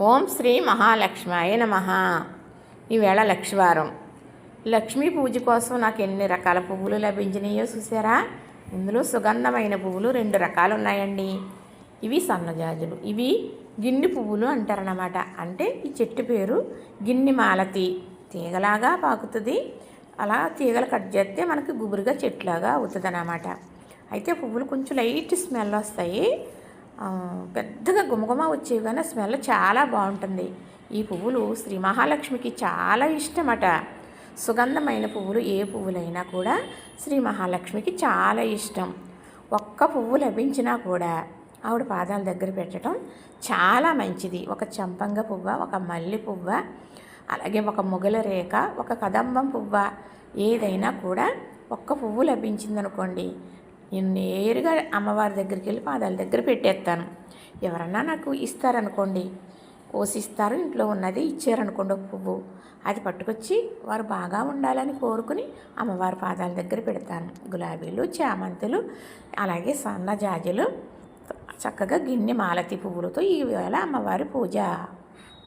ఓం శ్రీ మహాలక్ష్మాయ నమః. ఈవేళ లక్ష్మీవారం. లక్ష్మీ పూజ కోసం నాకు ఎన్ని రకాల పువ్వులు లభించినాయో చూసారా. ఇందులో సుగంధమైన పువ్వులు 2 రకాలు ఉన్నాయండి. ఇవి సన్నజాజులు, ఇవి గిన్నె పువ్వులు అంటారన్నమాట. అంటే ఈ చెట్టు పేరు గిన్నె మాలతి. తీగలాగా పాకుతుంది. అలా తీగలు కట్ చేస్తే మనకి గుబురుగా చెట్లాగా అవుతుంది అన్నమాట. అయితే పువ్వులు కొంచెం లైట్ స్మెల్ వస్తాయి. పెద్దగా గుమగుమ వచ్చేవి, కానీ స్మెల్ చాలా బాగుంటుంది. ఈ పువ్వులు శ్రీ మహాలక్ష్మికి చాలా ఇష్టమట. సుగంధమైన పువ్వులు ఏ పువ్వులైనా కూడా శ్రీ మహాలక్ష్మికి చాలా ఇష్టం. ఒక్క పువ్వు లభించినా కూడా ఆవిడ పాదాల దగ్గర పెట్టడం చాలా మంచిది. ఒక చంపంగ పువ్వ, ఒక మల్లె పువ్వ, అలాగే ఒక ముగల రేఖ, ఒక కదంబం పువ్వ, ఏదైనా కూడా ఒక్క పువ్వు లభించిందనుకోండి, నేను నేరుగా అమ్మవారి దగ్గరికి వెళ్ళి పాదాల దగ్గర పెట్టేస్తాను. ఎవరన్నా నాకు ఇస్తారనుకోండి, కోసిస్తారు, ఇంట్లో ఉన్నది ఇచ్చారనుకోండి ఒక పువ్వు, అది పట్టుకొచ్చి వారు బాగా ఉండాలని కోరుకుని అమ్మవారి పాదాల దగ్గర పెడతాను. గులాబీలు, చామంతులు, అలాగే సన్న జాజులు, చక్కగా గిన్నె మాలతి పువ్వులతో ఈవేళ అమ్మవారి పూజ.